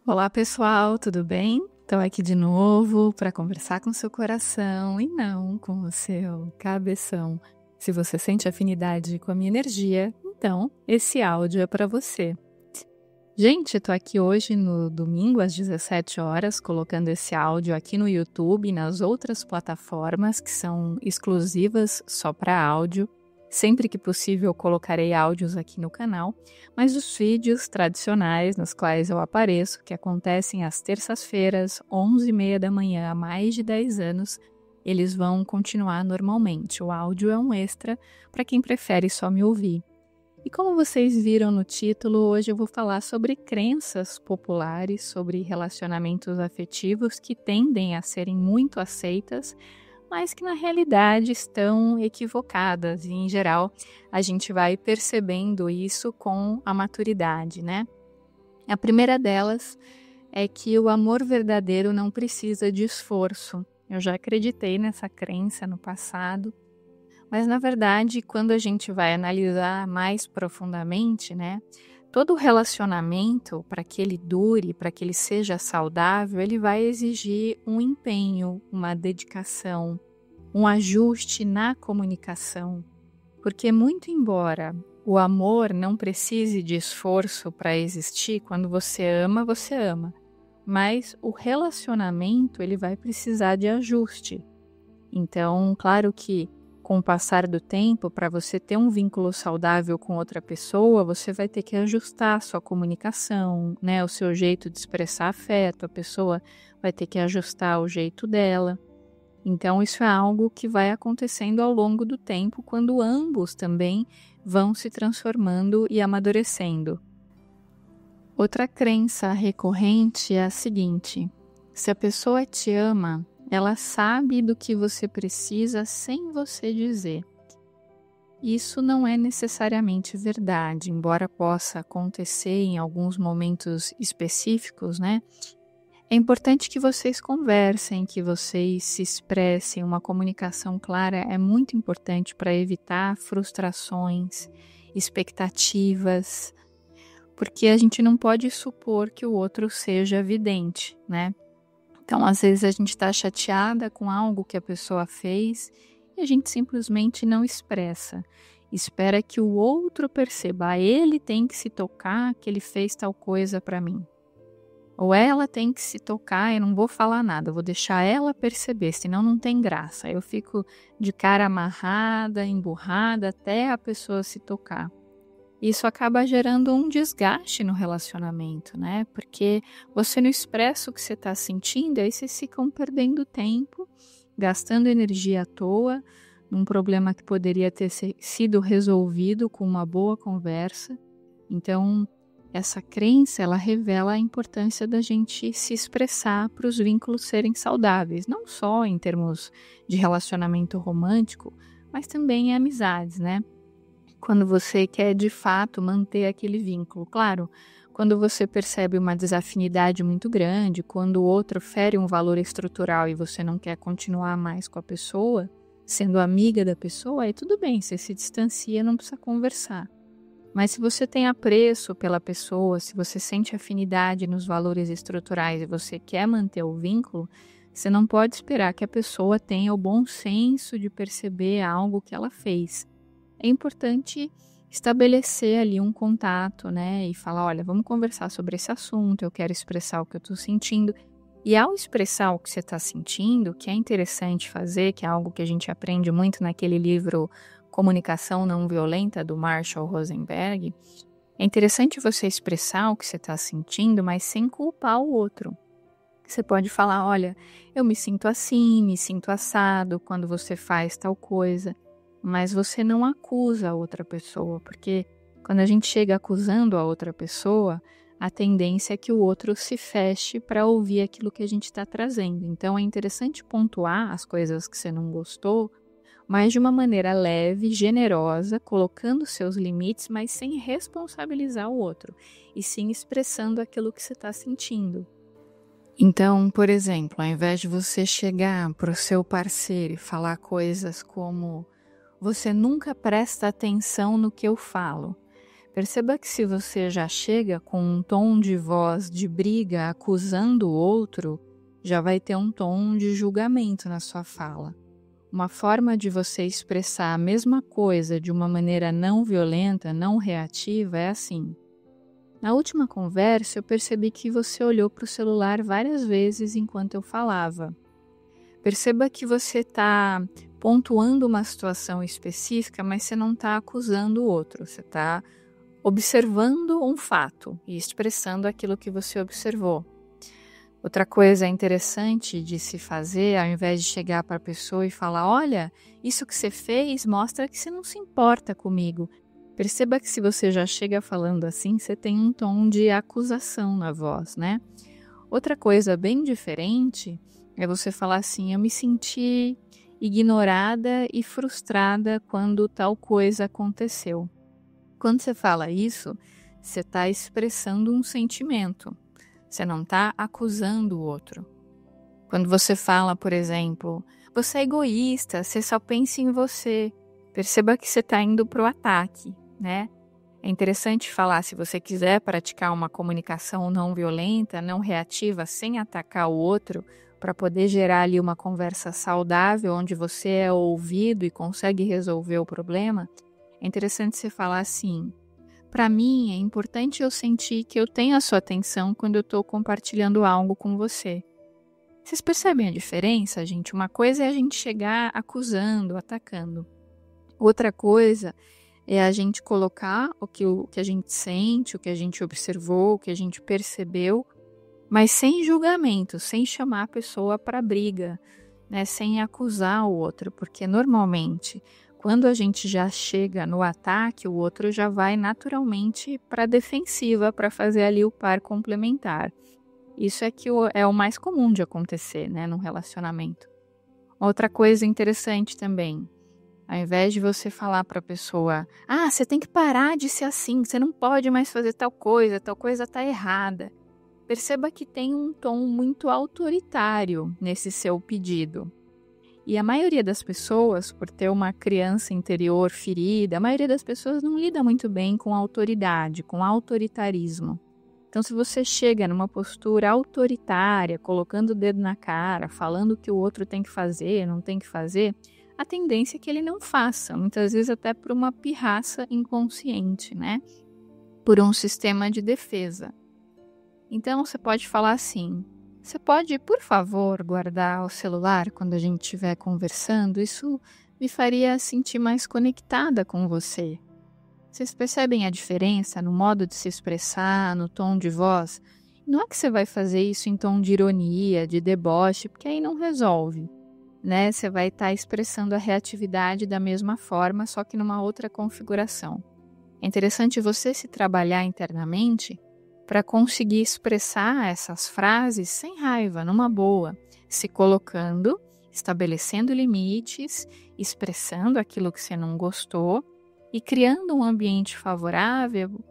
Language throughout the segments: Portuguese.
Olá pessoal, tudo bem? Estou aqui de novo para conversar com seu coração e não com o seu cabeção. Se você sente afinidade com a minha energia, então esse áudio é para você. Gente, estou aqui hoje no domingo às 17 horas, colocando esse áudio aqui no YouTube e nas outras plataformas que são exclusivas só para áudio. Sempre que possível colocarei áudios aqui no canal, mas os vídeos tradicionais nos quais eu apareço, que acontecem às terças-feiras, 11h30 da manhã, há mais de 10 anos, eles vão continuar normalmente. O áudio é um extra para quem prefere só me ouvir. E como vocês viram no título, hoje eu vou falar sobre crenças populares, sobre relacionamentos afetivos que tendem a serem muito aceitas, mas que na realidade estão equivocadas. E em geral, a gente vai percebendo isso com a maturidade, né? A primeira delas é que o amor verdadeiro não precisa de esforço. Eu já acreditei nessa crença no passado. Mas, na verdade, quando a gente vai analisar mais profundamente, né, todo relacionamento, para que ele dure, para que ele seja saudável, ele vai exigir um empenho, uma dedicação, um ajuste na comunicação. Porque, muito embora o amor não precise de esforço para existir, quando você ama, mas o relacionamento ele vai precisar de ajuste. Então, claro que com o passar do tempo, para você ter um vínculo saudável com outra pessoa, você vai ter que ajustar a sua comunicação, né? O seu jeito de expressar afeto, a pessoa vai ter que ajustar o jeito dela. Então, isso é algo que vai acontecendo ao longo do tempo, quando ambos também vão se transformando e amadurecendo. Outra crença recorrente é a seguinte: se a pessoa te ama, ela sabe do que você precisa sem você dizer. Isso não é necessariamente verdade, embora possa acontecer em alguns momentos específicos, né? É importante que vocês conversem, que vocês se expressem. Uma comunicação clara é muito importante para evitar frustrações, expectativas, porque a gente não pode supor que o outro seja vidente, né? Então, às vezes a gente está chateada com algo que a pessoa fez e a gente simplesmente não expressa. Espera que o outro perceba, ele tem que se tocar que ele fez tal coisa para mim. Ou ela tem que se tocar, eu não vou falar nada, eu vou deixar ela perceber, senão não tem graça. Eu fico de cara amarrada, emburrada, até a pessoa se tocar. Isso acaba gerando um desgaste no relacionamento, né? Porque você não expressa o que você está sentindo, aí vocês ficam perdendo tempo, gastando energia à toa, num problema que poderia ter sido resolvido com uma boa conversa. Então, essa crença, ela revela a importância da gente se expressar para os vínculos serem saudáveis, não só em termos de relacionamento romântico, mas também em amizades, né? Quando você quer de fato manter aquele vínculo. Claro, quando você percebe uma desafinidade muito grande, quando o outro fere um valor estrutural e você não quer continuar mais com a pessoa, sendo amiga da pessoa, aí tudo bem, você se distancia, não precisa conversar. Mas se você tem apreço pela pessoa, se você sente afinidade nos valores estruturais e você quer manter o vínculo, você não pode esperar que a pessoa tenha o bom senso de perceber algo que ela fez. É importante estabelecer ali um contato, né? E falar, olha, vamos conversar sobre esse assunto, eu quero expressar o que eu estou sentindo. E ao expressar o que você está sentindo, que é interessante fazer, que é algo que a gente aprende muito naquele livro Comunicação Não Violenta, do Marshall Rosenberg, é interessante você expressar o que você está sentindo, mas sem culpar o outro. Você pode falar, olha, eu me sinto assim, me sinto assado quando você faz tal coisa. Mas você não acusa a outra pessoa, porque quando a gente chega acusando a outra pessoa, a tendência é que o outro se feche para ouvir aquilo que a gente está trazendo. Então é interessante pontuar as coisas que você não gostou, mas de uma maneira leve, generosa, colocando seus limites, mas sem responsabilizar o outro, e sim expressando aquilo que você está sentindo. Então, por exemplo, ao invés de você chegar para o seu parceiro e falar coisas como: você nunca presta atenção no que eu falo. Perceba que se você já chega com um tom de voz de briga acusando o outro, já vai ter um tom de julgamento na sua fala. Uma forma de você expressar a mesma coisa de uma maneira não violenta, não reativa, é assim. Na última conversa, eu percebi que você olhou para o celular várias vezes enquanto eu falava. Perceba que você está pontuando uma situação específica, mas você não está acusando o outro, você está observando um fato e expressando aquilo que você observou. Outra coisa interessante de se fazer, ao invés de chegar para a pessoa e falar, olha, isso que você fez mostra que você não se importa comigo. Perceba que se você já chega falando assim, você tem um tom de acusação na voz, né? Outra coisa bem diferente é você falar assim, eu me senti ignorada e frustrada quando tal coisa aconteceu. Quando você fala isso, você está expressando um sentimento. Você não está acusando o outro. Quando você fala, por exemplo, você é egoísta, você só pensa em você. Perceba que você está indo para o ataque, né? É interessante falar, se você quiser praticar uma comunicação não violenta, não reativa, sem atacar o outro, para poder gerar ali uma conversa saudável, onde você é ouvido e consegue resolver o problema, é interessante você falar assim, para mim é importante eu sentir que eu tenho a sua atenção quando eu estou compartilhando algo com você. Vocês percebem a diferença, gente? Uma coisa é a gente chegar acusando, atacando. Outra coisa é a gente colocar o que a gente sente, o que a gente observou, o que a gente percebeu, mas sem julgamento, sem chamar a pessoa para briga, né? Sem acusar o outro, porque normalmente quando a gente já chega no ataque, o outro já vai naturalmente para a defensiva para fazer ali o par complementar. Isso é que é o mais comum de acontecer, né, num relacionamento. Outra coisa interessante também, ao invés de você falar para a pessoa, você tem que parar de ser assim, você não pode mais fazer tal coisa está errada. Perceba que tem um tom muito autoritário nesse seu pedido. E a maioria das pessoas, por ter uma criança interior ferida, a maioria das pessoas não lida muito bem com autoridade, com autoritarismo. Então, se você chega numa postura autoritária, colocando o dedo na cara, falando o que o outro tem que fazer, não tem que fazer, a tendência é que ele não faça, muitas vezes até por uma pirraça inconsciente, né? Por um sistema de defesa. Então, você pode falar assim, você pode, por favor, guardar o celular quando a gente estiver conversando? Isso me faria sentir mais conectada com você. Vocês percebem a diferença no modo de se expressar, no tom de voz? Não é que você vai fazer isso em tom de ironia, de deboche, porque aí não resolve, né? Você vai estar expressando a reatividade da mesma forma, só que numa outra configuração. É interessante você se trabalhar internamente para conseguir expressar essas frases sem raiva, numa boa, se colocando, estabelecendo limites, expressando aquilo que você não gostou e criando um ambiente favorável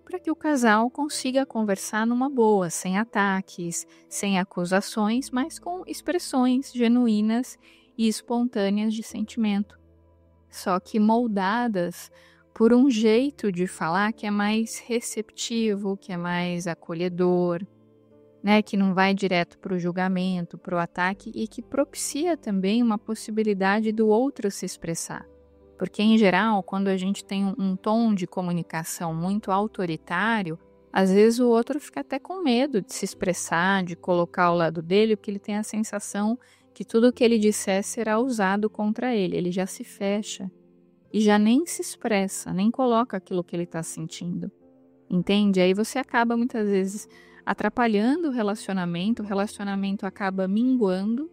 para que o casal consiga conversar numa boa, sem ataques, sem acusações, mas com expressões genuínas e espontâneas de sentimento, só que moldadas por um jeito de falar que é mais receptivo, que é mais acolhedor, né? Que não vai direto para o julgamento, para o ataque e que propicia também uma possibilidade do outro se expressar. Porque, em geral, quando a gente tem um tom de comunicação muito autoritário, às vezes o outro fica até com medo de se expressar, de colocar ao lado dele, porque ele tem a sensação que tudo que ele disser será usado contra ele, ele já se fecha. E já nem se expressa, nem coloca aquilo que ele está sentindo, entende? Aí você acaba muitas vezes atrapalhando o relacionamento acaba minguando,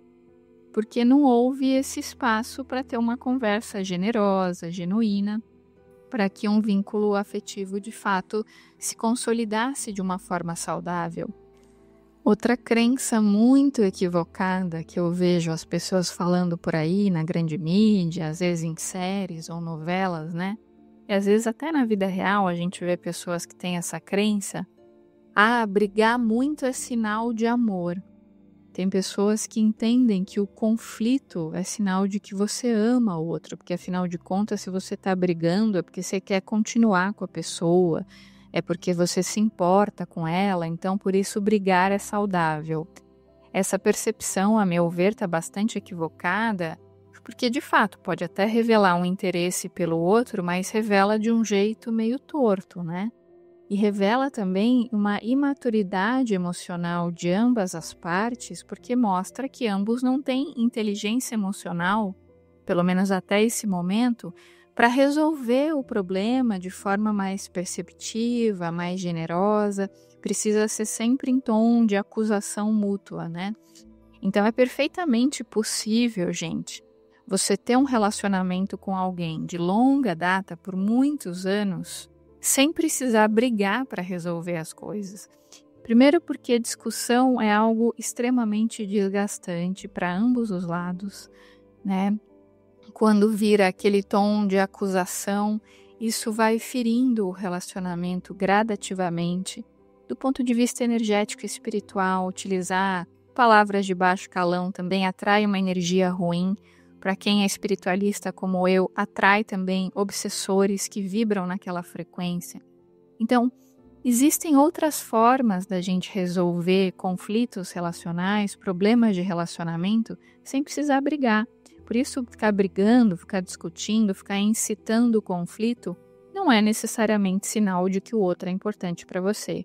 porque não houve esse espaço para ter uma conversa generosa, genuína, para que um vínculo afetivo de fato se consolidasse de uma forma saudável. Outra crença muito equivocada que eu vejo as pessoas falando por aí na grande mídia, às vezes em séries ou novelas, né? E às vezes até na vida real a gente vê pessoas que têm essa crença. Brigar muito é sinal de amor. Tem pessoas que entendem que o conflito é sinal de que você ama o outro, porque afinal de contas, se você está brigando, é porque você quer continuar com a pessoa, é porque você se importa com ela, então por isso brigar é saudável. Essa percepção, a meu ver, está bastante equivocada, porque de fato pode até revelar um interesse pelo outro, mas revela de um jeito meio torto, né? E revela também uma imaturidade emocional de ambas as partes, porque mostra que ambos não têm inteligência emocional, pelo menos até esse momento, para resolver o problema de forma mais perceptiva, mais generosa. Precisa ser sempre em tom de acusação mútua, né? Então é perfeitamente possível, gente, você ter um relacionamento com alguém de longa data, por muitos anos, sem precisar brigar para resolver as coisas. Primeiro porque a discussão é algo extremamente desgastante para ambos os lados, né? Quando vira aquele tom de acusação, isso vai ferindo o relacionamento gradativamente. Do ponto de vista energético e espiritual, utilizar palavras de baixo calão também atrai uma energia ruim. Para quem é espiritualista como eu, atrai também obsessores que vibram naquela frequência. Então, existem outras formas da gente resolver conflitos relacionais, problemas de relacionamento, sem precisar brigar. Por isso, ficar brigando, ficar discutindo, ficar incitando o conflito, não é necessariamente sinal de que o outro é importante para você.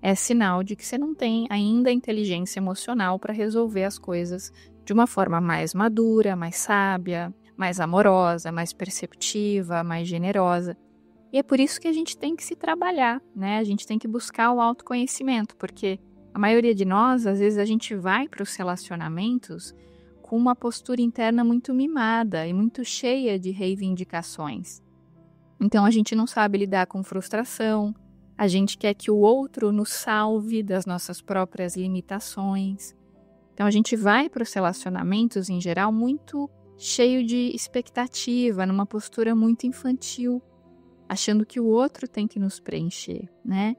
É sinal de que você não tem ainda inteligência emocional para resolver as coisas de uma forma mais madura, mais sábia, mais amorosa, mais perceptiva, mais generosa. E é por isso que a gente tem que se trabalhar, né? A gente tem que buscar o autoconhecimento, porque a maioria de nós, às vezes, a gente vai para os relacionamentos com uma postura interna muito mimada e muito cheia de reivindicações. Então, a gente não sabe lidar com frustração, a gente quer que o outro nos salve das nossas próprias limitações. Então, a gente vai para os relacionamentos, em geral, muito cheio de expectativa, numa postura muito infantil, achando que o outro tem que nos preencher, né?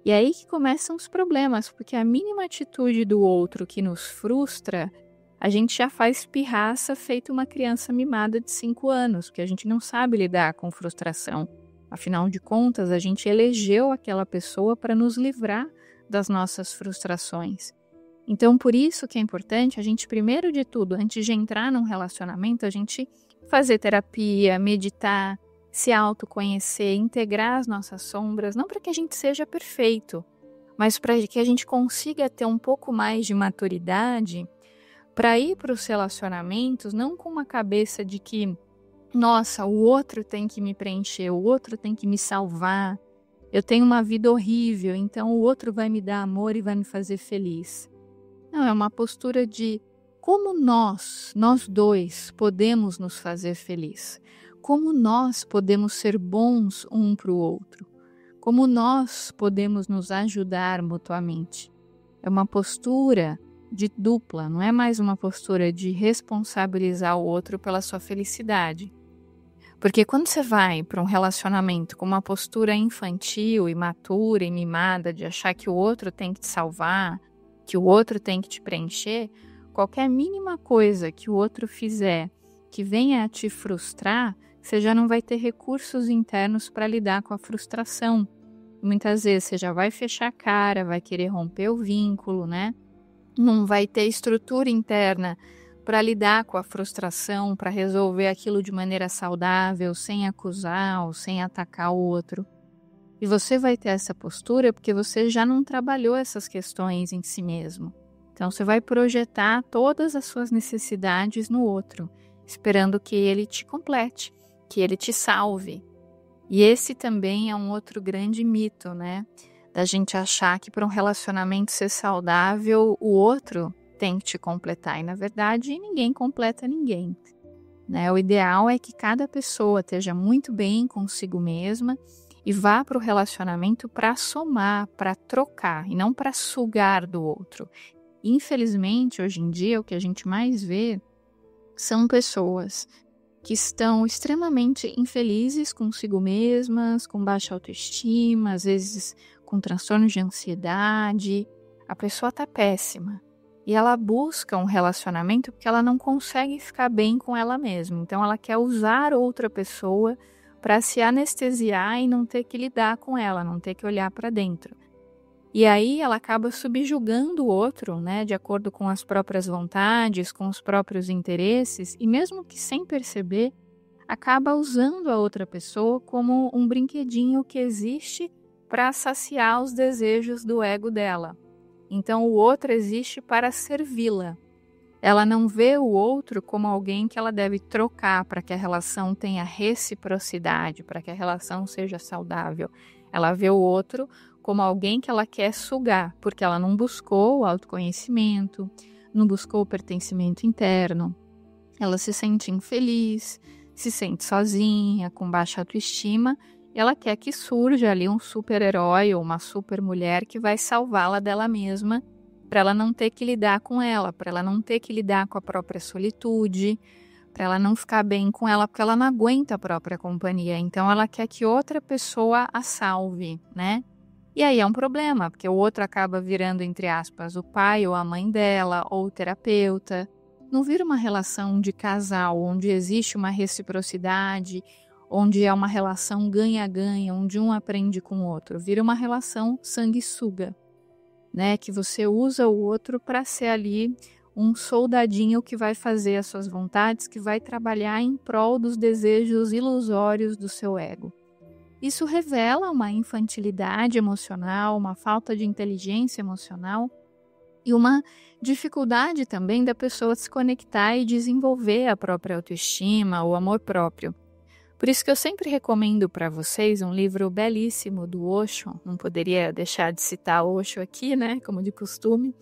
E aí que começam os problemas, porque a mínima atitude do outro que nos frustra, a gente já faz pirraça feito uma criança mimada de 5 anos, porque a gente não sabe lidar com frustração. Afinal de contas, a gente elegeu aquela pessoa para nos livrar das nossas frustrações. Então, por isso que é importante a gente, primeiro de tudo, antes de entrar num relacionamento, a gente fazer terapia, meditar, se autoconhecer, integrar as nossas sombras, não para que a gente seja perfeito, mas para que a gente consiga ter um pouco mais de maturidade para ir para os relacionamentos, não com uma cabeça de que, nossa, o outro tem que me preencher, o outro tem que me salvar, eu tenho uma vida horrível, então o outro vai me dar amor e vai me fazer feliz. Não, é uma postura de como nós dois, podemos nos fazer feliz. Como nós podemos ser bons um para o outro. Como nós podemos nos ajudar mutuamente. É uma postura de dupla, não é mais uma postura de responsabilizar o outro pela sua felicidade. Porque quando você vai para um relacionamento com uma postura infantil, imatura e mimada de achar que o outro tem que te salvar, que o outro tem que te preencher, qualquer mínima coisa que o outro fizer que venha a te frustrar, você já não vai ter recursos internos para lidar com a frustração. Muitas vezes você já vai fechar a cara, vai querer romper o vínculo, né? Não vai ter estrutura interna para lidar com a frustração, para resolver aquilo de maneira saudável, sem acusar ou sem atacar o outro. E você vai ter essa postura porque você já não trabalhou essas questões em si mesmo. Então você vai projetar todas as suas necessidades no outro, esperando que ele te complete, que ele te salve. E esse também é um outro grande mito, né? Da gente achar que para um relacionamento ser saudável, o outro tem que te completar. E na verdade, ninguém completa ninguém, né? O ideal é que cada pessoa esteja muito bem consigo mesma e vá para o relacionamento para somar, para trocar e não para sugar do outro. Infelizmente, hoje em dia, o que a gente mais vê são pessoas que estão extremamente infelizes consigo mesmas, com baixa autoestima, às vezes com transtorno de ansiedade. A pessoa está péssima. e ela busca um relacionamento porque ela não consegue ficar bem com ela mesma. Então ela quer usar outra pessoa para se anestesiar e não ter que lidar com ela, não ter que olhar para dentro. E aí ela acaba subjugando o outro, né, de acordo com as próprias vontades, com os próprios interesses, e mesmo que sem perceber, acaba usando a outra pessoa como um brinquedinho que existe para saciar os desejos do ego dela. Então o outro existe para servi-la. Ela não vê o outro como alguém que ela deve trocar para que a relação tenha reciprocidade, para que a relação seja saudável. Ela vê o outro como alguém que ela quer sugar, porque ela não buscou o autoconhecimento, não buscou o pertencimento interno. Ela se sente infeliz, se sente sozinha, com baixa autoestima, e ela quer que surja ali um super-herói ou uma super-mulher que vai salvá-la dela mesma, para ela não ter que lidar com ela, para ela não ter que lidar com a própria solitude, para ela não ficar bem com ela, porque ela não aguenta a própria companhia. Então ela quer que outra pessoa a salve, né? E aí é um problema, porque o outro acaba virando, entre aspas, o pai ou a mãe dela, ou o terapeuta. Não vira uma relação de casal, onde existe uma reciprocidade, onde é uma relação ganha-ganha, onde um aprende com o outro. Vira uma relação sanguessuga, né? Que você usa o outro para ser ali um soldadinho que vai fazer as suas vontades, que vai trabalhar em prol dos desejos ilusórios do seu ego. Isso revela uma infantilidade emocional, uma falta de inteligência emocional e uma dificuldade também da pessoa se conectar e desenvolver a própria autoestima, o amor próprio. Por isso que eu sempre recomendo para vocês um livro belíssimo do Osho, não poderia deixar de citar Osho aqui, né, como de costume.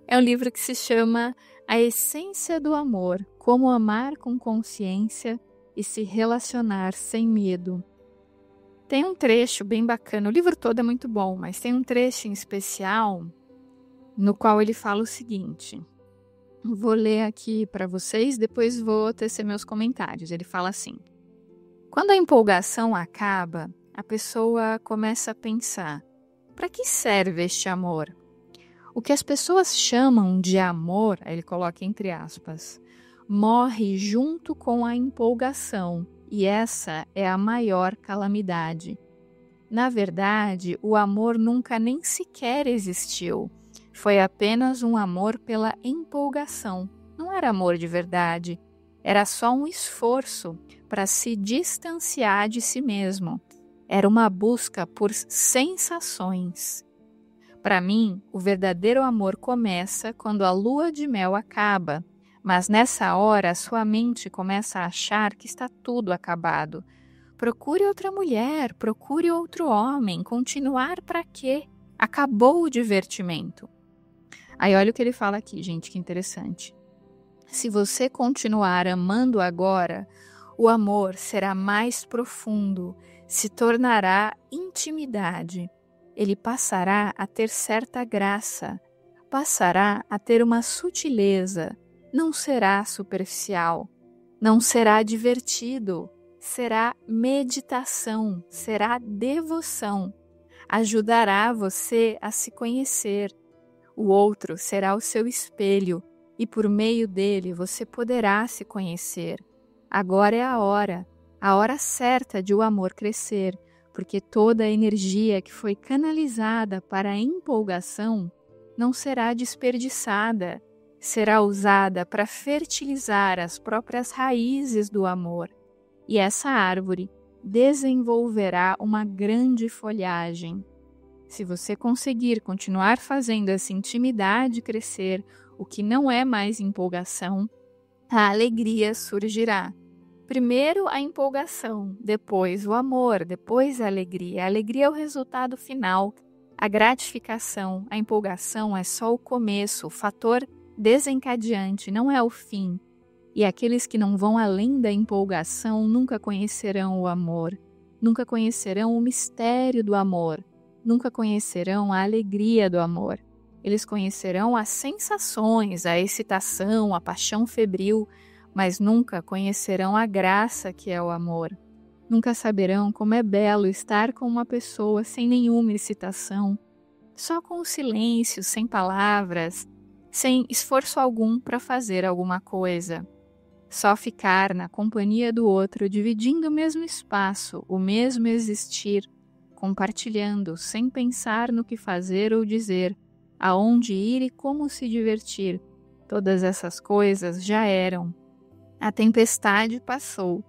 É um livro que se chama A Essência do Amor, Como Amar com Consciência e Se Relacionar Sem Medo. Tem um trecho bem bacana, o livro todo é muito bom, mas tem um trecho em especial no qual ele fala o seguinte. Vou ler aqui para vocês, depois vou tecer meus comentários. Ele fala assim: quando a empolgação acaba, a pessoa começa a pensar: para que serve este amor? O que as pessoas chamam de amor, aí ele coloca entre aspas, morre junto com a empolgação. E essa é a maior calamidade. Na verdade, o amor nunca nem sequer existiu. Foi apenas um amor pela empolgação. Não era amor de verdade. Era só um esforço para se distanciar de si mesmo. Era uma busca por sensações. Para mim, o verdadeiro amor começa quando a lua de mel acaba. Mas nessa hora, sua mente começa a achar que está tudo acabado. Procure outra mulher, procure outro homem. Continuar para quê? Acabou o divertimento. Aí olha o que ele fala aqui, gente, que interessante. Se você continuar amando agora, o amor será mais profundo, se tornará intimidade. Ele passará a ter certa graça, passará a ter uma sutileza. Não será superficial, não será divertido, será meditação, será devoção. Ajudará você a se conhecer. O outro será o seu espelho e por meio dele você poderá se conhecer. Agora é a hora certa de o amor crescer, porque toda a energia que foi canalizada para a empolgação não será desperdiçada. Será usada para fertilizar as próprias raízes do amor, e essa árvore desenvolverá uma grande folhagem. Se você conseguir continuar fazendo essa intimidade crescer, o que não é mais empolgação, a alegria surgirá. Primeiro a empolgação, depois o amor, depois a alegria. A alegria é o resultado final, a gratificação, a empolgação é só o começo, o fator desencadeante, não é o fim. E aqueles que não vão além da empolgação nunca conhecerão o amor, nunca conhecerão o mistério do amor, nunca conhecerão a alegria do amor. Eles conhecerão as sensações, a excitação, a paixão febril, mas nunca conhecerão a graça que é o amor. Nunca saberão como é belo estar com uma pessoa sem nenhuma excitação, só com o silêncio, sem palavras, sem esforço algum para fazer alguma coisa. Só ficar na companhia do outro, dividindo o mesmo espaço, o mesmo existir, compartilhando, sem pensar no que fazer ou dizer, aonde ir e como se divertir. Todas essas coisas já eram. A tempestade passou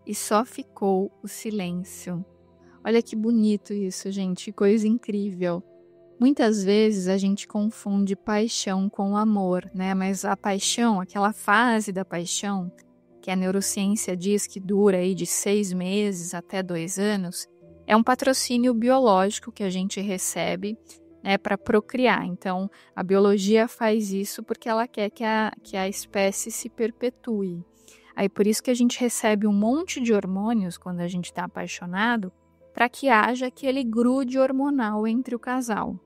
e só ficou o silêncio. Olha que bonito isso, gente, que coisa incrível. Muitas vezes a gente confunde paixão com amor, né? Mas a paixão, aquela fase da paixão, que a neurociência diz que dura aí de 6 meses até 2 anos, é um patrocínio biológico que a gente recebe, né, para procriar. Então, a biologia faz isso porque ela quer que a espécie se perpetue. Aí por isso que a gente recebe um monte de hormônios quando a gente está apaixonado, para que haja aquele grude hormonal entre o casal.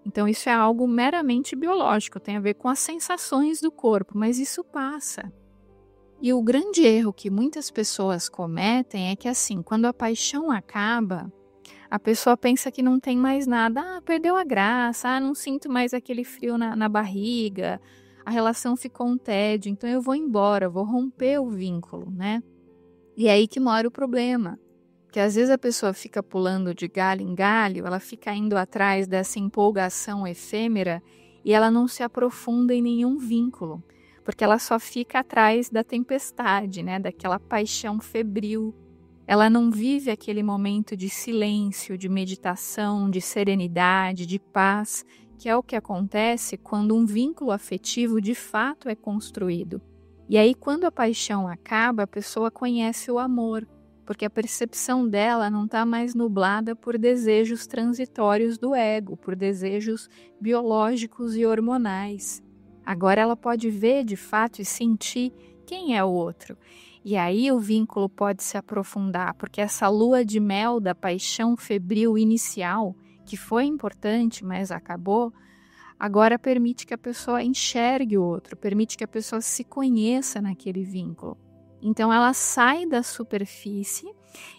Então isso é algo meramente biológico, tem a ver com as sensações do corpo, mas isso passa. E o grande erro que muitas pessoas cometem é que assim, quando a paixão acaba, a pessoa pensa que não tem mais nada, perdeu a graça, não sinto mais aquele frio na barriga, a relação ficou um tédio, então eu vou embora, vou romper o vínculo, né? E é aí que mora o problema. Porque às vezes a pessoa fica pulando de galho em galho, ela fica indo atrás dessa empolgação efêmera e ela não se aprofunda em nenhum vínculo, porque ela só fica atrás da tempestade, né, daquela paixão febril. Ela não vive aquele momento de silêncio, de meditação, de serenidade, de paz, que é o que acontece quando um vínculo afetivo de fato é construído. E aí quando a paixão acaba, a pessoa conhece o amor, porque a percepção dela não está mais nublada por desejos transitórios do ego, por desejos biológicos e hormonais. Agora ela pode ver de fato e sentir quem é o outro. E aí o vínculo pode se aprofundar, porque essa lua de mel da paixão febril inicial, que foi importante, mas acabou, agora permite que a pessoa enxergue o outro, permite que a pessoa se conheça naquele vínculo. Então ela sai da superfície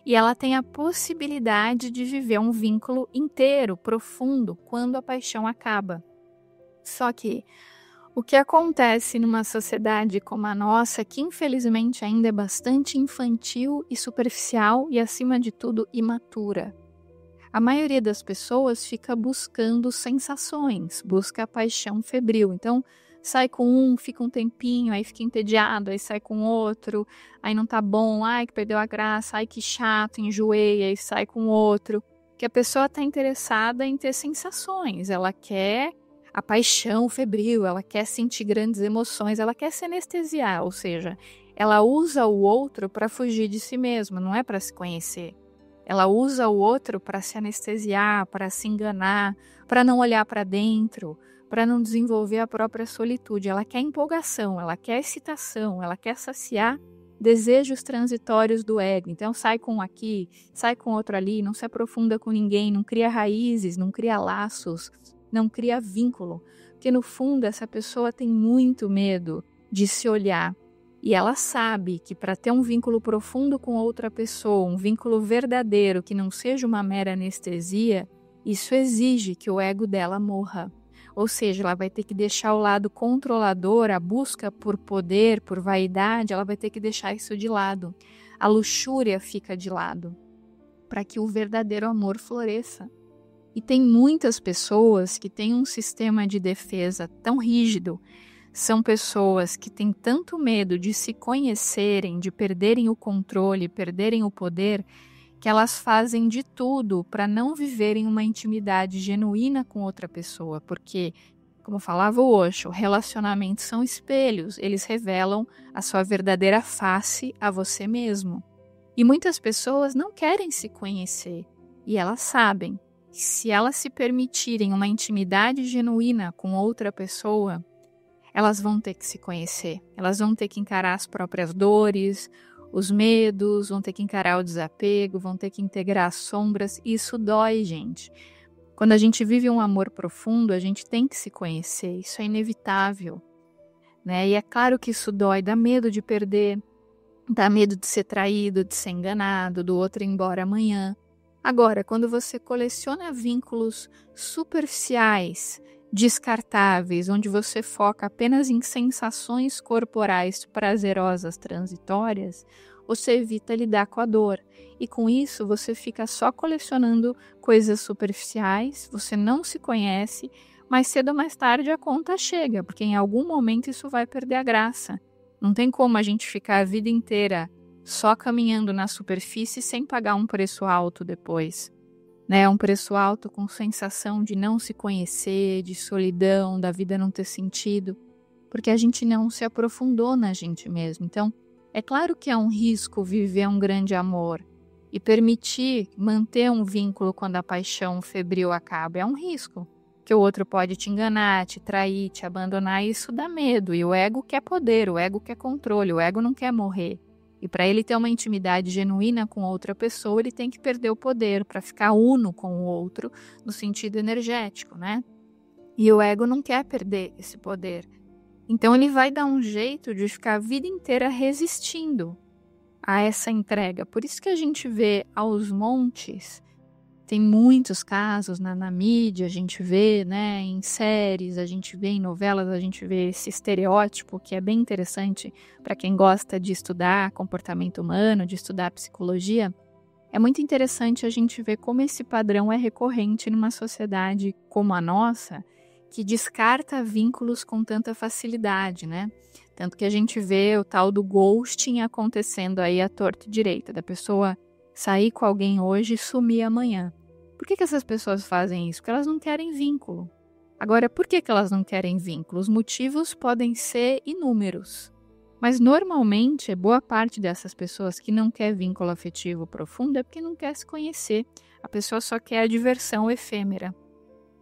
e ela tem a possibilidade de viver um vínculo inteiro, profundo, quando a paixão acaba. Só que o que acontece numa sociedade como a nossa, que infelizmente ainda é bastante infantil e superficial e, acima de tudo, imatura. A maioria das pessoas fica buscando sensações, busca a paixão febril. Então, sai com um, fica um tempinho, aí fica entediado, aí sai com outro, aí não tá bom, ai que perdeu a graça, ai que chato, enjoei, aí sai com outro. Que a pessoa tá interessada em ter sensações, ela quer a paixão febril, ela quer sentir grandes emoções, ela quer se anestesiar, ou seja, ela usa o outro para fugir de si mesma, não é para se conhecer. Ela usa o outro para se anestesiar, para se enganar, para não olhar para dentro, para não desenvolver a própria solitude. Ela quer empolgação, ela quer excitação, ela quer saciar desejos transitórios do ego. Então sai com um aqui, sai com outro ali, não se aprofunda com ninguém, não cria raízes, não cria laços, não cria vínculo. Porque no fundo essa pessoa tem muito medo de se olhar. E ela sabe que para ter um vínculo profundo com outra pessoa, um vínculo verdadeiro que não seja uma mera anestesia, isso exige que o ego dela morra. Ou seja, ela vai ter que deixar o lado controlador, a busca por poder, por vaidade, ela vai ter que deixar isso de lado. A luxúria fica de lado, para que o verdadeiro amor floresça. E tem muitas pessoas que têm um sistema de defesa tão rígido. São pessoas que têm tanto medo de se conhecerem, de perderem o controle, perderem o poder, que elas fazem de tudo para não viverem uma intimidade genuína com outra pessoa. Porque, como falava o Osho, relacionamentos são espelhos, eles revelam a sua verdadeira face a você mesmo. E muitas pessoas não querem se conhecer, e elas sabem que se elas se permitirem uma intimidade genuína com outra pessoa, elas vão ter que se conhecer, elas vão ter que encarar as próprias dores, os medos, vão ter que encarar o desapego, vão ter que integrar as sombras. E isso dói, gente. Quando a gente vive um amor profundo, a gente tem que se conhecer, isso é inevitável, né? E é claro que isso dói, dá medo de perder, dá medo de ser traído, de ser enganado, do outro ir embora amanhã. Agora, quando você coleciona vínculos superficiais, descartáveis, onde você foca apenas em sensações corporais prazerosas transitórias, você evita lidar com a dor. E com isso você fica só colecionando coisas superficiais, você não se conhece, mas cedo ou mais tarde a conta chega, porque em algum momento isso vai perder a graça. Não tem como a gente ficar a vida inteira só caminhando na superfície sem pagar um preço alto depois. Né? Um preço alto com sensação de não se conhecer, de solidão, da vida não ter sentido, porque a gente não se aprofundou na gente mesmo. Então, é claro que é um risco viver um grande amor e permitir manter um vínculo quando a paixão febril acaba. É um risco, que o outro pode te enganar, te trair, te abandonar, e isso dá medo. E o ego quer poder, o ego quer controle, o ego não quer morrer. E para ele ter uma intimidade genuína com outra pessoa, ele tem que perder o poder para ficar uno com o outro no sentido energético, né? E o ego não quer perder esse poder. Então ele vai dar um jeito de ficar a vida inteira resistindo a essa entrega. Por isso que a gente vê aos montes, tem muitos casos na mídia, a gente vê, né, em séries, a gente vê em novelas, a gente vê esse estereótipo que é bem interessante para quem gosta de estudar comportamento humano, de estudar psicologia. É muito interessante a gente ver como esse padrão é recorrente numa sociedade como a nossa, que descarta vínculos com tanta facilidade, né? Tanto que a gente vê o tal do ghosting acontecendo aí à torta e direita, da pessoa sair com alguém hoje e sumir amanhã. Por que essas pessoas fazem isso? Porque elas não querem vínculo. Agora, por que elas não querem vínculo? Os motivos podem ser inúmeros. Mas normalmente, boa parte dessas pessoas que não quer vínculo afetivo profundo é porque não quer se conhecer. A pessoa só quer a diversão efêmera.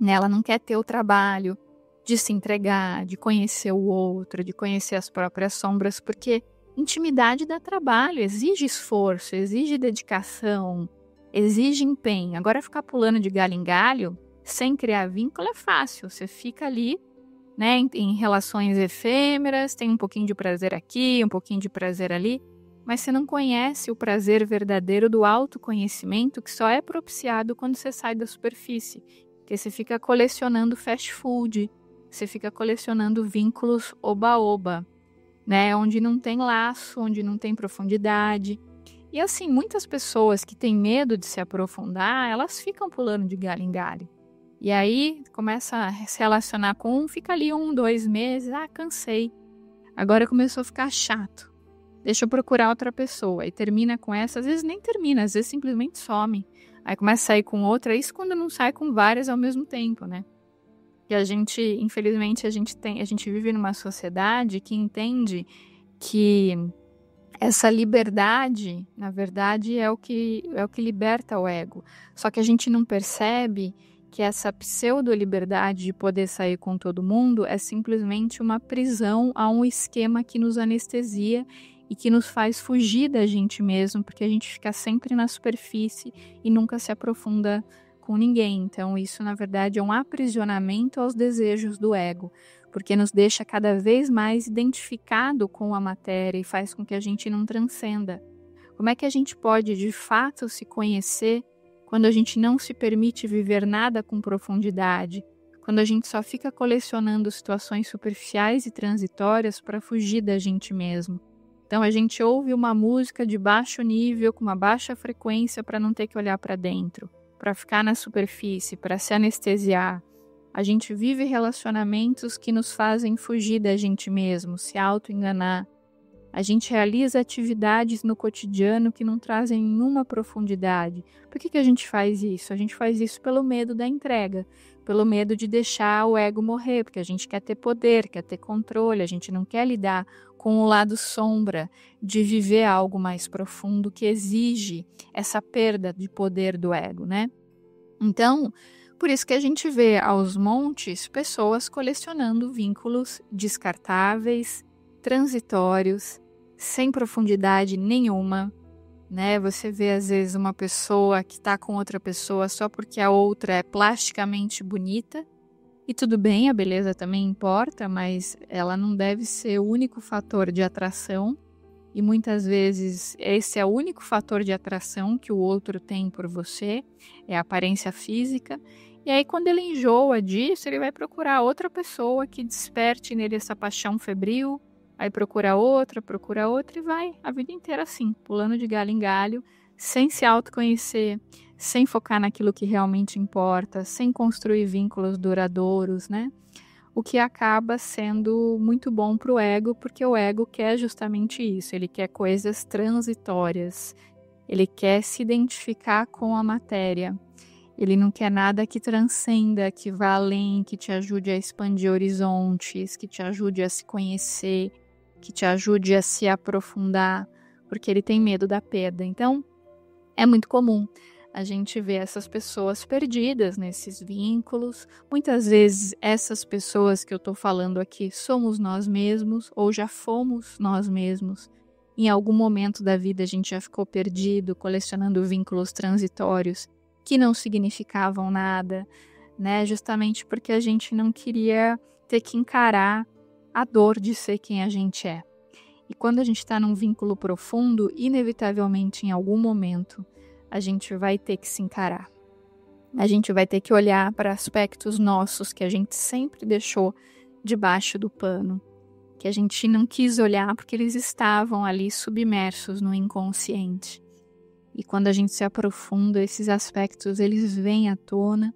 Ela não quer ter o trabalho de se entregar, de conhecer o outro, de conhecer as próprias sombras, porque intimidade dá trabalho, exige esforço, exige dedicação, exige empenho. Agora ficar pulando de galho em galho, sem criar vínculo, é fácil. Você fica ali, né, em relações efêmeras, tem um pouquinho de prazer aqui, um pouquinho de prazer ali, mas você não conhece o prazer verdadeiro do autoconhecimento, que só é propiciado quando você sai da superfície. Porque você fica colecionando fast food, você fica colecionando vínculos oba-oba, né? Onde não tem laço, onde não tem profundidade. E assim, muitas pessoas que têm medo de se aprofundar, elas ficam pulando de galho em galho. E aí começa a se relacionar com um, fica ali 1, 2 meses, cansei. Agora começou a ficar chato. Deixa eu procurar outra pessoa. E termina com essa, às vezes nem termina, às vezes simplesmente some. Aí começa a sair com outra, isso quando não sai com várias ao mesmo tempo, né? E a gente, infelizmente, a gente vive numa sociedade que entende que essa liberdade, na verdade, é o que liberta o ego. Só que a gente não percebe que essa pseudo-liberdade de poder sair com todo mundo é simplesmente uma prisão a um esquema que nos anestesia e que nos faz fugir da gente mesmo, porque a gente fica sempre na superfície e nunca se aprofunda com ninguém. Então isso, na verdade, é um aprisionamento aos desejos do ego, porque nos deixa cada vez mais identificado com a matéria e faz com que a gente não transcenda. Como é que a gente pode, de fato, se conhecer quando a gente não se permite viver nada com profundidade? Quando a gente só fica colecionando situações superficiais e transitórias para fugir da gente mesmo? Então a gente ouve uma música de baixo nível, com uma baixa frequência, para não ter que olhar para dentro, para ficar na superfície, para se anestesiar. A gente vive relacionamentos que nos fazem fugir da gente mesmo, se auto-enganar. A gente realiza atividades no cotidiano que não trazem nenhuma profundidade. Por que a gente faz isso? A gente faz isso pelo medo da entrega, pelo medo de deixar o ego morrer, porque a gente quer ter poder, quer ter controle, a gente não quer lidar com o lado sombra de viver algo mais profundo que exige essa perda de poder do ego, né? Então, por isso que a gente vê aos montes pessoas colecionando vínculos descartáveis, transitórios, sem profundidade nenhuma, né? Você vê às vezes uma pessoa que está com outra pessoa só porque a outra é plasticamente bonita, e tudo bem, a beleza também importa, mas ela não deve ser o único fator de atração, e muitas vezes esse é o único fator de atração que o outro tem por você, é a aparência física. E aí, quando ele enjoa disso, ele vai procurar outra pessoa que desperte nele essa paixão febril, aí procura outra e vai a vida inteira assim, pulando de galho em galho, sem se autoconhecer, sem focar naquilo que realmente importa, sem construir vínculos duradouros, né? O que acaba sendo muito bom para o ego, porque o ego quer justamente isso, ele quer coisas transitórias, ele quer se identificar com a matéria. Ele não quer nada que transcenda, que vá além, que te ajude a expandir horizontes, que te ajude a se conhecer, que te ajude a se aprofundar, porque ele tem medo da perda. Então, é muito comum a gente ver essas pessoas perdidas nesses vínculos. Muitas vezes, essas pessoas que eu estou falando aqui somos nós mesmos, ou já fomos nós mesmos. Em algum momento da vida, a gente já ficou perdido, colecionando vínculos transitórios que não significavam nada, né? Justamente porque a gente não queria ter que encarar a dor de ser quem a gente é. E quando a gente está num vínculo profundo, inevitavelmente, em algum momento, a gente vai ter que se encarar. A gente vai ter que olhar para aspectos nossos que a gente sempre deixou debaixo do pano, que a gente não quis olhar porque eles estavam ali submersos no inconsciente. E quando a gente se aprofunda, esses aspectos eles vêm à tona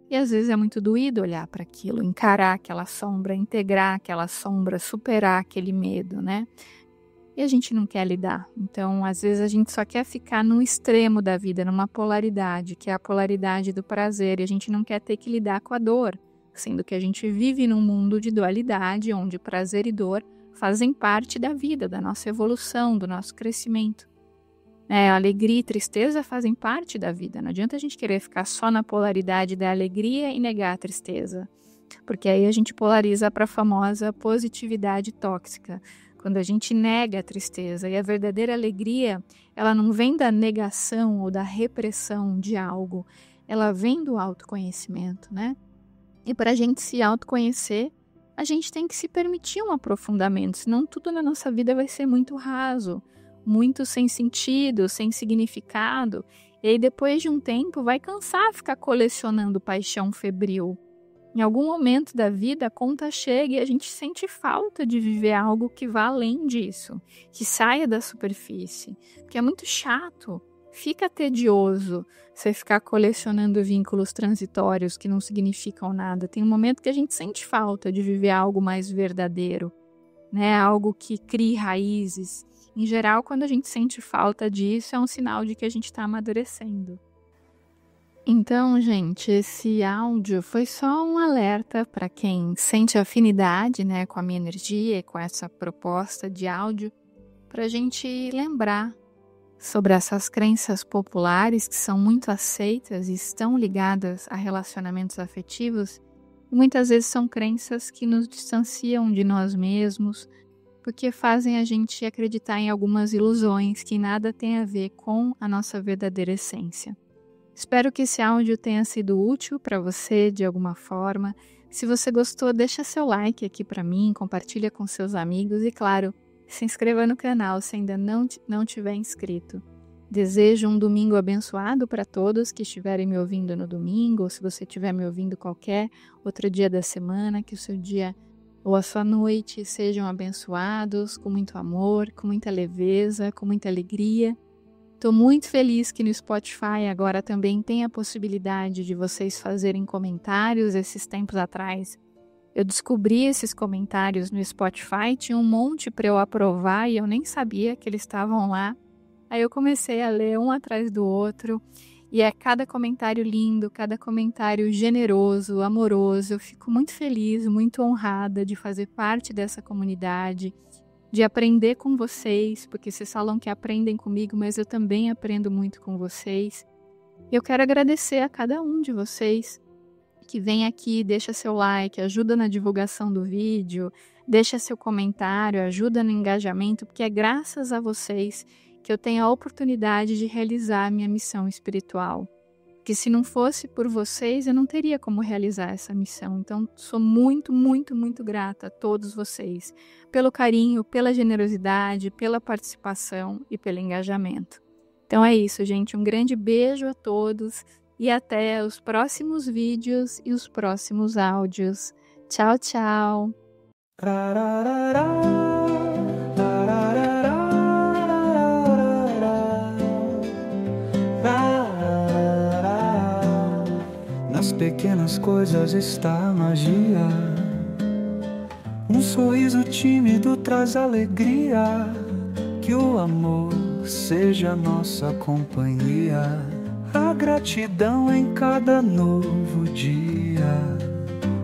e às vezes é muito doído olhar para aquilo, encarar aquela sombra, integrar aquela sombra, superar aquele medo, né? E a gente não quer lidar. Então, às vezes a gente só quer ficar num extremo da vida, numa polaridade, que é a polaridade do prazer, e a gente não quer ter que lidar com a dor, sendo que a gente vive num mundo de dualidade, onde prazer e dor fazem parte da vida, da nossa evolução, do nosso crescimento. Alegria e tristeza fazem parte da vida. Não adianta a gente querer ficar só na polaridade da alegria e negar a tristeza, porque aí a gente polariza para a famosa positividade tóxica. Quando a gente nega a tristeza, e a verdadeira alegria, ela não vem da negação ou da repressão de algo, ela vem do autoconhecimento, né? E para a gente se autoconhecer, a gente tem que se permitir um aprofundamento, senão tudo na nossa vida vai ser muito raso, muito sem sentido, sem significado, e aí depois de um tempo vai cansar ficar colecionando paixão febril. Em algum momento da vida a conta chega e a gente sente falta de viver algo que vá além disso, que saia da superfície, porque é muito chato, fica tedioso você ficar colecionando vínculos transitórios que não significam nada. Tem um momento que a gente sente falta de viver algo mais verdadeiro, né? Algo que crie raízes. Em geral, quando a gente sente falta disso, é um sinal de que a gente está amadurecendo. Então, gente, esse áudio foi só um alerta para quem sente afinidade, né, com a minha energia e com essa proposta de áudio, para a gente lembrar sobre essas crenças populares que são muito aceitas e estão ligadas a relacionamentos afetivos. E muitas vezes são crenças que nos distanciam de nós mesmos, porque fazem a gente acreditar em algumas ilusões que nada tem a ver com a nossa verdadeira essência. Espero que esse áudio tenha sido útil para você de alguma forma. Se você gostou, deixa seu like aqui para mim, compartilha com seus amigos e, claro, se inscreva no canal se ainda não tiver inscrito. Desejo um domingo abençoado para todos que estiverem me ouvindo no domingo, ou se você estiver me ouvindo qualquer outro dia da semana, que o seu dia ou a sua noite sejam abençoados, com muito amor, com muita leveza, com muita alegria. Estou muito feliz que no Spotify agora também tem a possibilidade de vocês fazerem comentários. Esses tempos atrás eu descobri esses comentários no Spotify, tinha um monte para eu aprovar e eu nem sabia que eles estavam lá. Aí eu comecei a ler um atrás do outro e é cada comentário lindo, cada comentário generoso, amoroso. Eu fico muito feliz, muito honrada de fazer parte dessa comunidade, de aprender com vocês, porque vocês falam que aprendem comigo, mas eu também aprendo muito com vocês. Eu quero agradecer a cada um de vocês que vem aqui, deixa seu like, ajuda na divulgação do vídeo, deixa seu comentário, ajuda no engajamento, porque é graças a vocês que eu tenho a oportunidade de realizar a minha missão espiritual. Que se não fosse por vocês, eu não teria como realizar essa missão. Então, sou muito, muito, muito grata a todos vocês pelo carinho, pela generosidade, pela participação e pelo engajamento. Então é isso, gente. Um grande beijo a todos e até os próximos vídeos e os próximos áudios. Tchau, tchau! Nas pequenas coisas está a magia. Um sorriso tímido traz alegria. Que o amor seja nossa companhia. A gratidão em cada novo dia.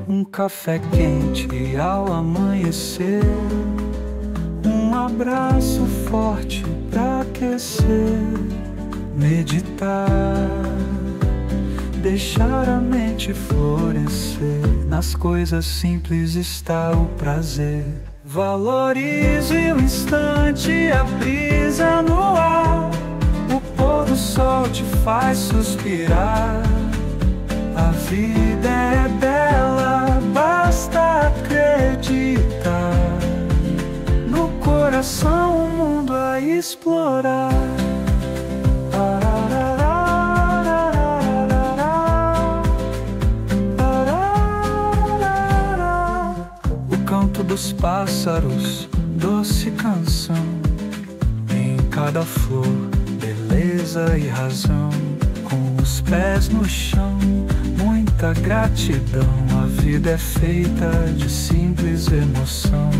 Um café quente ao amanhecer. Um abraço forte pra aquecer. Meditar, deixar a mente florescer. Nas coisas simples está o prazer. Valorize o instante, a brisa no ar. O pôr do sol te faz suspirar. A vida é bela, basta acreditar. No coração o mundo a explorar. Dos pássaros, doce canção. Em cada flor, beleza e razão. Com os pés no chão, muita gratidão. A vida é feita de simples emoção.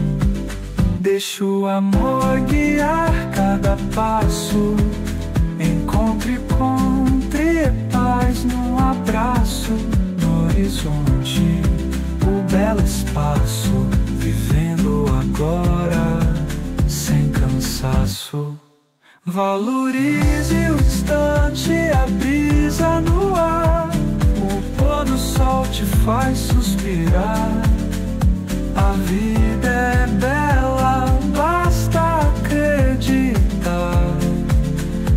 Deixa o amor guiar cada passo. Encontre paz num abraço. No horizonte, o belo espaço. Vivendo agora, sem cansaço. Valorize o instante, a brisa no ar. O pôr do sol te faz suspirar. A vida é bela, basta acreditar.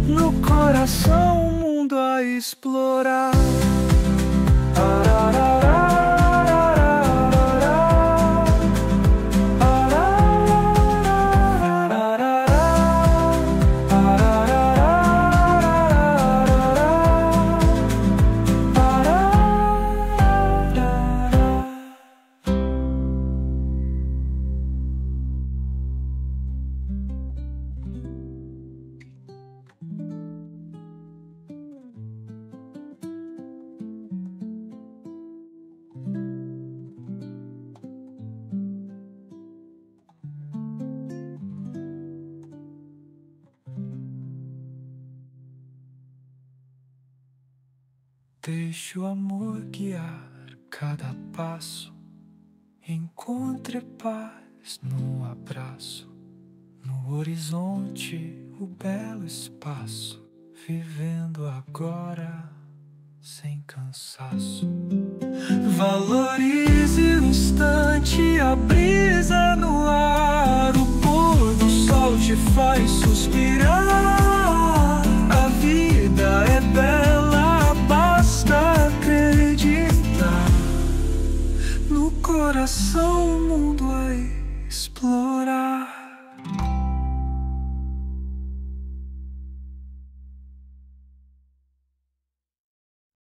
No coração o mundo a explorar. Deixe o amor guiar cada passo. Encontre paz no abraço. No horizonte, o belo espaço. Vivendo agora, sem cansaço. Valorize o instante, a brisa no ar. O pôr do sol te faz suspirar. A vida é bela, basta acreditar. No coração o mundo a explorar.